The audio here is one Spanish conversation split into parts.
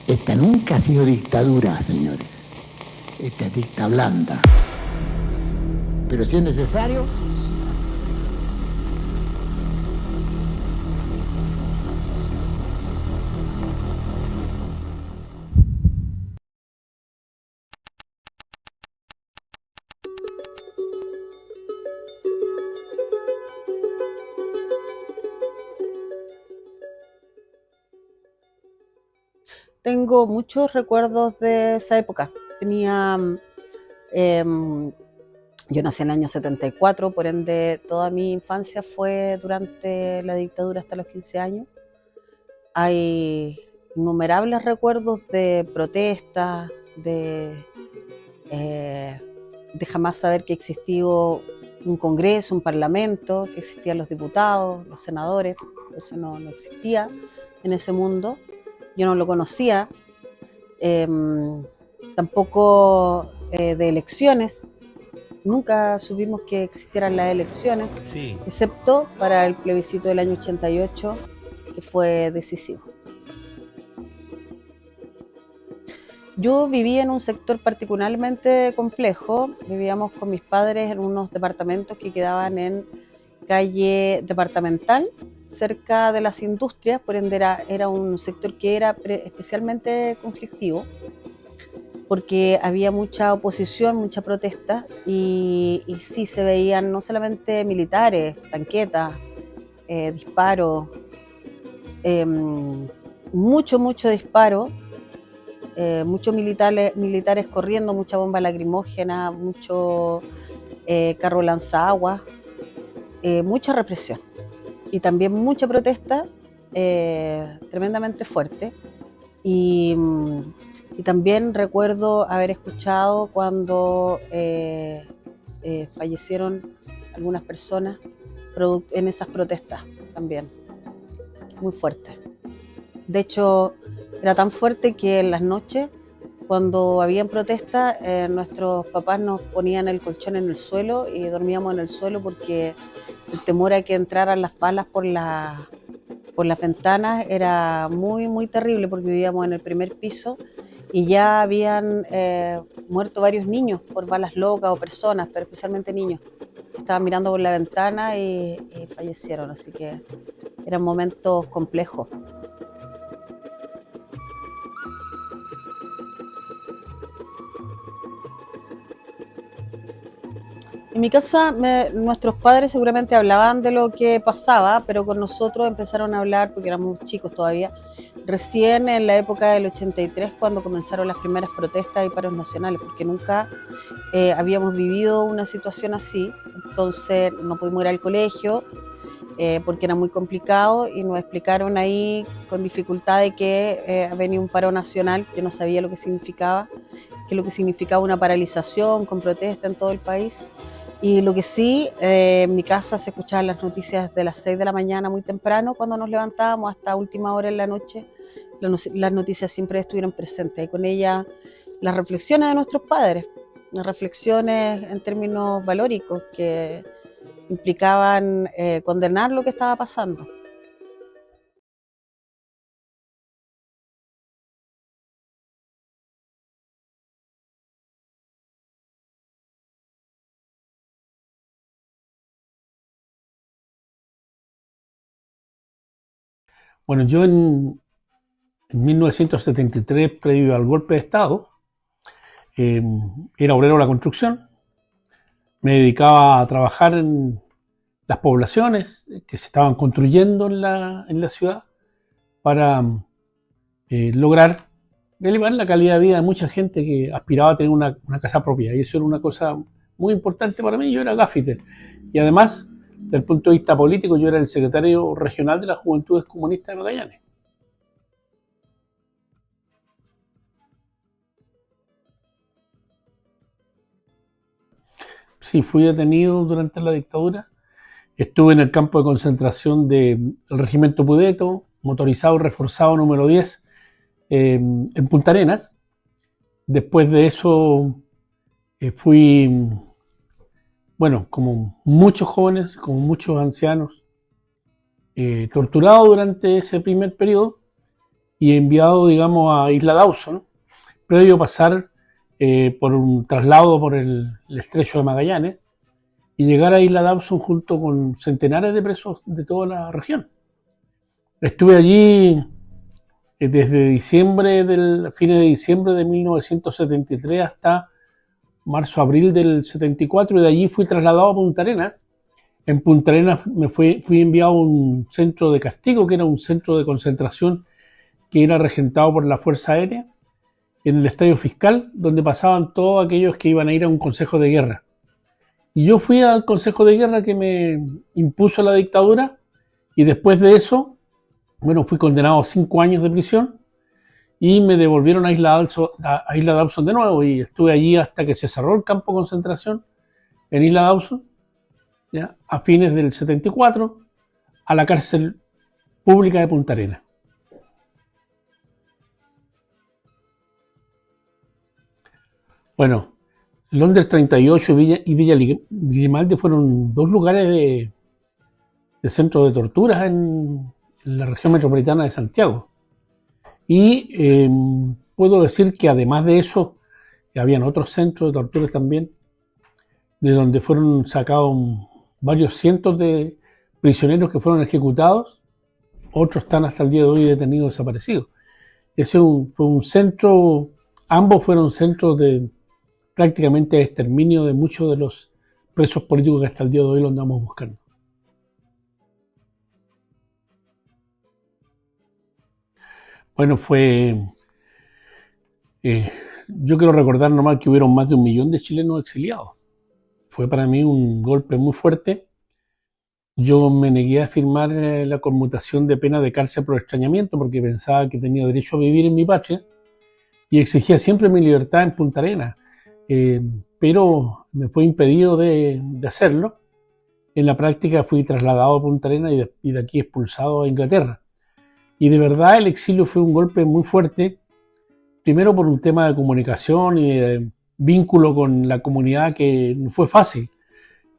Esta nunca ha sido dictadura, señores. Esta es dicta blanda. Pero si es necesario, Tengo muchos recuerdos de esa época. Tenía, yo nací en el año 74, por ende toda mi infancia fue durante la dictadura hasta los 15 años. Hay innumerables recuerdos de protestas, eh, de jamás saber que existió un Congreso, un Parlamento, que existían los diputados, los senadores. Eso no existía en ese mundo. Yo no lo conocía, tampoco de elecciones. Nunca supimos que existieran las elecciones, Sí. excepto para el plebiscito del año 88, que fue decisivo. Yo vivía en un sector particularmente complejo. Vivíamos con mis padres en unos departamentos que quedaban en calle departamental, cerca de las industrias, por ende era un sector que era especialmente conflictivo, porque había mucha oposición, mucha protesta, y sí se veían no solamente militares, tanquetas, disparos, mucho disparo, muchos militares corriendo, mucha bomba lacrimógena, mucho carro lanzaguas, mucha represión y también mucha protesta tremendamente fuerte. Y también recuerdo haber escuchado cuando fallecieron algunas personas en esas protestas también, muy fuerte. De hecho, era tan fuerte que en las noches, cuando habían protestas, nuestros papás nos ponían el colchón en el suelo y dormíamos en el suelo porque el temor a que entraran las balas por las ventanas era muy terrible, porque vivíamos en el primer piso y ya habían muerto varios niños por balas locas o personas, pero especialmente niños. Estaban mirando por la ventana y fallecieron, así que eran momentos complejos. En mi casa, nuestros padres seguramente hablaban de lo que pasaba, pero con nosotros empezaron a hablar, porque éramos chicos todavía, recién en la época del 83, cuando comenzaron las primeras protestas y paros nacionales, porque nunca habíamos vivido una situación así. Entonces no pudimos ir al colegio porque era muy complicado, y nos explicaron ahí con dificultad de que venía un paro nacional. Yo no sabía lo que significaba, una paralización con protesta en todo el país. Y lo que sí, en mi casa se escuchaban las noticias de las 6 de la mañana muy temprano, cuando nos levantábamos, hasta última hora en la noche. Las noticias siempre estuvieron presentes, y con ellas las reflexiones de nuestros padres, las reflexiones en términos valóricos que implicaban condenar lo que estaba pasando. Bueno, yo en 1973, previo al golpe de Estado, era obrero de la construcción. Me dedicaba a trabajar en las poblaciones que se estaban construyendo en la ciudad para lograr elevar la calidad de vida de mucha gente que aspiraba a tener una casa propia. Y eso era una cosa muy importante para mí. Yo era gaffiter. Y además, desde el punto de vista político, yo era el secretario regional de las Juventudes Comunistas de Magallanes. Sí, fui detenido durante la dictadura. Estuve en el campo de concentración del Regimiento Pudeto, motorizado reforzado número 10, en Punta Arenas. Después de eso fui, bueno, como muchos jóvenes, como muchos ancianos, torturado durante ese primer periodo, y enviado, digamos, a Isla Dawson, previo a pasar por un traslado por el estrecho de Magallanes y llegar a Isla Dawson junto con centenares de presos de toda la región. Estuve allí desde fines de diciembre de 1973 hasta marzo-abril del 74, y de allí fui trasladado a Punta Arenas. En Punta Arenas fui enviado a un centro de castigo, que era un centro de concentración que era regentado por la Fuerza Aérea, en el Estadio Fiscal, donde pasaban todos aquellos que iban a ir a un consejo de guerra. Y yo fui al consejo de guerra que me impuso la dictadura, y después de eso, bueno, fui condenado a 5 años de prisión y me devolvieron a Isla Dawson de nuevo, y estuve allí hasta que se cerró el campo de concentración en Isla Dawson, ¿ya? A fines del 74, a la cárcel pública de Punta Arenas. Bueno, Londres 38 y Villa Grimaldi fueron 2 lugares de centro de torturas en la región metropolitana de Santiago. Y puedo decir que además de eso, habían otros centros de torturas también, de donde fueron sacados varios cientos de prisioneros que fueron ejecutados. Otros están hasta el día de hoy detenidos, desaparecidos. Ese fue un centro, ambos fueron centros de prácticamente exterminio de muchos de los presos políticos que hasta el día de hoy lo andamos buscando. Bueno, yo quiero recordar nomás que hubieron más de 1 millón de chilenos exiliados. Fue para mí un golpe muy fuerte. Yo me negué a firmar la conmutación de pena de cárcel por extrañamiento porque pensaba que tenía derecho a vivir en mi patria y exigía siempre mi libertad en Punta Arenas. Pero me fue impedido de hacerlo. En la práctica fui trasladado a Punta Arenas y de aquí expulsado a Inglaterra. Y de verdad el exilio fue un golpe muy fuerte, primero por un tema de comunicación y de vínculo con la comunidad que no fue fácil.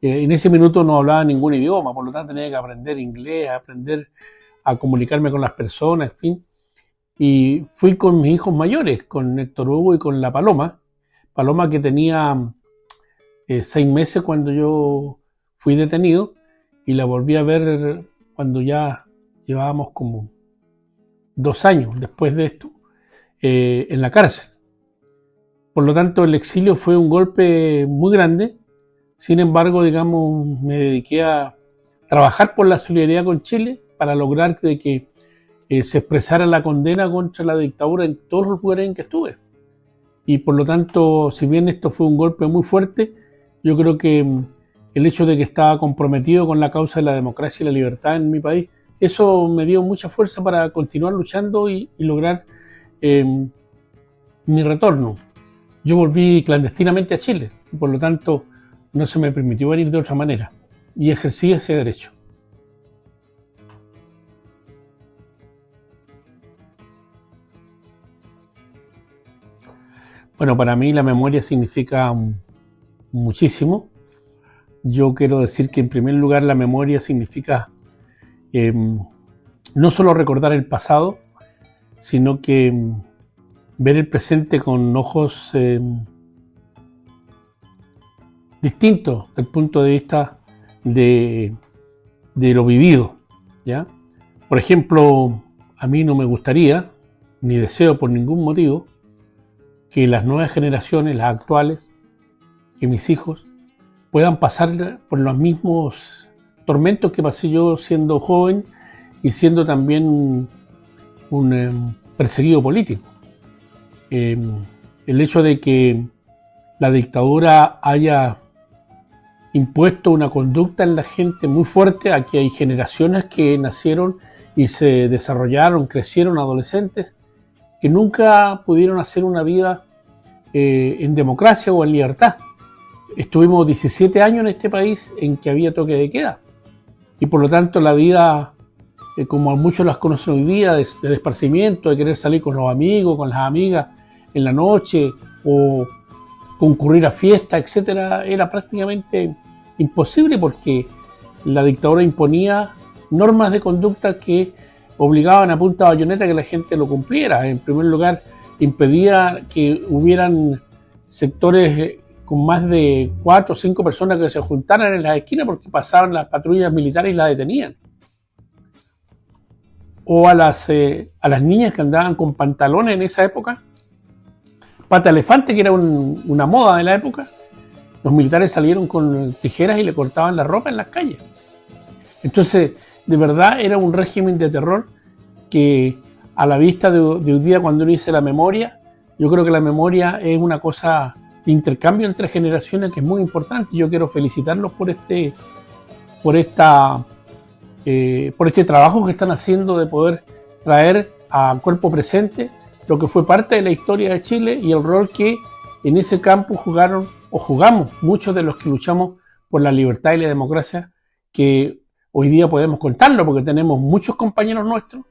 En ese minuto no hablaba ningún idioma, por lo tanto tenía que aprender inglés, aprender a comunicarme con las personas, en fin. Y fui con mis hijos mayores, con Héctor Hugo y con la Paloma que tenía 6 meses cuando yo fui detenido, y la volví a ver cuando ya llevábamos como 2 años después de esto en la cárcel. Por lo tanto, el exilio fue un golpe muy grande. Sin embargo, digamos, me dediqué a trabajar por la solidaridad con Chile para lograr de que se expresara la condena contra la dictadura en todos los lugares en que estuve. Y por lo tanto, si bien esto fue un golpe muy fuerte, yo creo que el hecho de que estaba comprometido con la causa de la democracia y la libertad en mi país, eso me dio mucha fuerza para continuar luchando y lograr mi retorno. Yo volví clandestinamente a Chile y por lo tanto no se me permitió venir de otra manera y ejercí ese derecho. Bueno, para mí la memoria significa muchísimo. Yo quiero decir que en primer lugar la memoria significa no solo recordar el pasado, sino que ver el presente con ojos distintos desde el punto de vista de lo vivido, ¿ya? Por ejemplo, a mí no me gustaría, ni deseo por ningún motivo, que las nuevas generaciones, las actuales, que mis hijos, puedan pasar por los mismos tormentos que pasé yo siendo joven y siendo también un perseguido político. El hecho de que la dictadura haya impuesto una conducta en la gente muy fuerte, aquí hay generaciones que nacieron y se desarrollaron, crecieron adolescentes, que nunca pudieron hacer una vida en democracia o en libertad. Estuvimos 17 años en este país en que había toque de queda y por lo tanto la vida, como muchos las conocen hoy día, de esparcimiento, de querer salir con los amigos, con las amigas en la noche o concurrir a fiestas, etcétera, era prácticamente imposible porque la dictadura imponía normas de conducta que obligaban a punta de bayoneta que la gente lo cumpliera. En primer lugar, impedía que hubieran sectores con más de 4 o 5 personas que se juntaran en las esquinas porque pasaban las patrullas militares y la detenían. O a las niñas que andaban con pantalones en esa época, pata elefante, que era una moda de la época, los militares salieron con tijeras y le cortaban la ropa en las calles. Entonces, de verdad era un régimen de terror que a la vista de hoy día, cuando uno dice la memoria, yo creo que la memoria es una cosa de intercambio entre generaciones que es muy importante. Yo quiero felicitarlos por este trabajo que están haciendo de poder traer a cuerpo presente lo que fue parte de la historia de Chile y el rol que en ese campo jugamos muchos de los que luchamos por la libertad y la democracia, que hoy día podemos contarlo porque tenemos muchos compañeros nuestros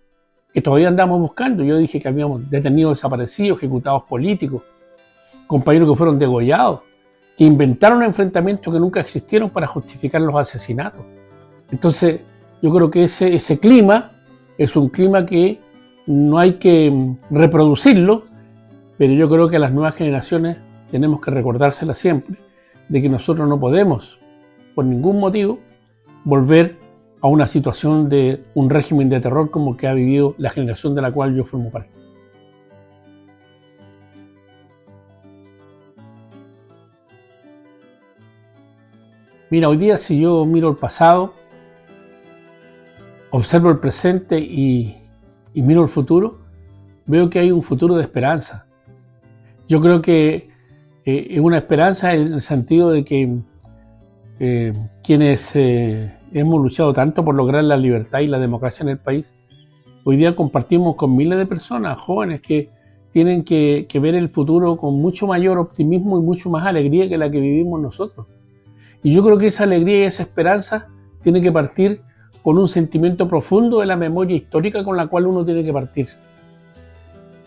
que todavía andamos buscando. Yo dije que habíamos detenido desaparecidos, ejecutados políticos, compañeros que fueron degollados, que inventaron enfrentamientos que nunca existieron para justificar los asesinatos. Entonces, yo creo que ese clima es un clima que no hay que reproducirlo, pero yo creo que a las nuevas generaciones tenemos que recordárselas siempre, de que nosotros no podemos, por ningún motivo, volver a una situación de un régimen de terror como que ha vivido la generación de la cual yo formo parte. Mira, hoy día si yo miro el pasado, observo el presente y miro el futuro, veo que hay un futuro de esperanza. Yo creo que es una esperanza en el sentido de que quienes hemos luchado tanto por lograr la libertad y la democracia en el país, hoy día compartimos con miles de personas, jóvenes, que tienen que ver el futuro con mucho mayor optimismo y mucho más alegría que la que vivimos nosotros. Y yo creo que esa alegría y esa esperanza tiene que partir con un sentimiento profundo de la memoria histórica con la cual uno tiene que partir.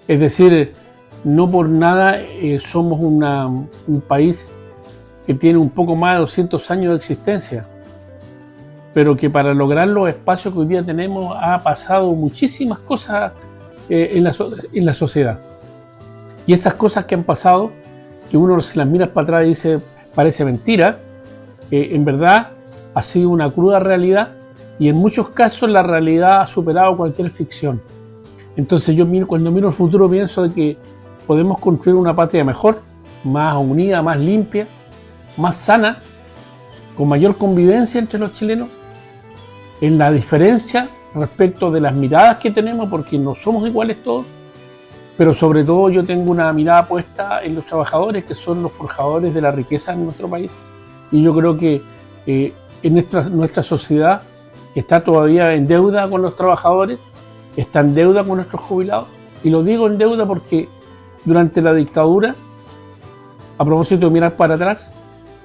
Es decir, no por nada somos un país que tiene un poco más de 200 años de existencia, pero que para lograr los espacios que hoy día tenemos ha pasado muchísimas cosas en la sociedad. Y esas cosas que han pasado, que uno si las miras para atrás y dice, parece mentira, en verdad ha sido una cruda realidad y en muchos casos la realidad ha superado cualquier ficción. Entonces cuando miro el futuro pienso de que podemos construir una patria mejor, más unida, más limpia, más sana, con mayor convivencia entre los chilenos, en la diferencia respecto de las miradas que tenemos, porque no somos iguales todos, pero sobre todo yo tengo una mirada puesta en los trabajadores, que son los forjadores de la riqueza en nuestro país. Y yo creo que en nuestra sociedad está todavía en deuda con los trabajadores, está en deuda con nuestros jubilados. Y lo digo en deuda porque durante la dictadura, a propósito de mirar para atrás,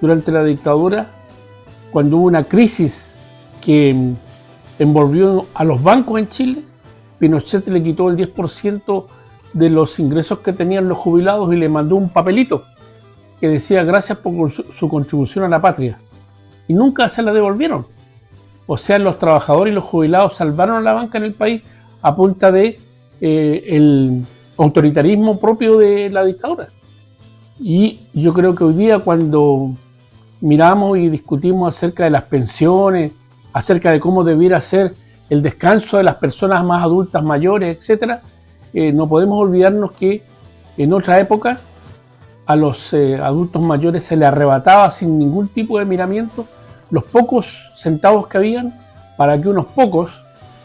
durante la dictadura, cuando hubo una crisis que envolvió a los bancos en Chile, Pinochet le quitó el 10% de los ingresos que tenían los jubilados y le mandó un papelito que decía gracias por su contribución a la patria. Y nunca se la devolvieron. O sea, los trabajadores y los jubilados salvaron a la banca en el país a punta de el autoritarismo propio de la dictadura. Y yo creo que hoy día cuando miramos y discutimos acerca de las pensiones, acerca de cómo debiera ser el descanso de las personas más adultas, mayores, etc., no podemos olvidarnos que en otra época a los adultos mayores se les arrebataba sin ningún tipo de miramiento los pocos centavos que habían para que unos pocos,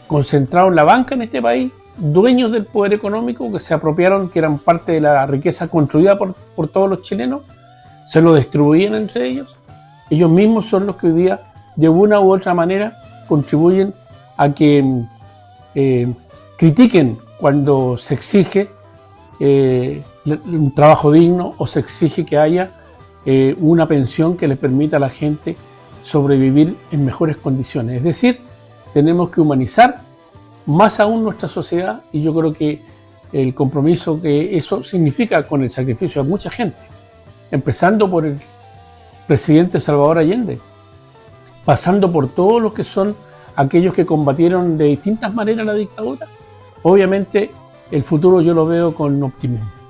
concentrados en la banca en este país, dueños del poder económico, que se apropiaron, que eran parte de la riqueza construida por todos los chilenos, se lo distribuían entre ellos. Ellos mismos son los que hoy día, de una u otra manera, contribuyen a que critiquen cuando se exige un trabajo digno o se exige que haya una pensión que le permita a la gente sobrevivir en mejores condiciones. Es decir, tenemos que humanizar más aún nuestra sociedad y yo creo que el compromiso que eso significa con el sacrificio de mucha gente, empezando por el presidente Salvador Allende, pasando por todos los que son aquellos que combatieron de distintas maneras la dictadura, obviamente el futuro yo lo veo con optimismo.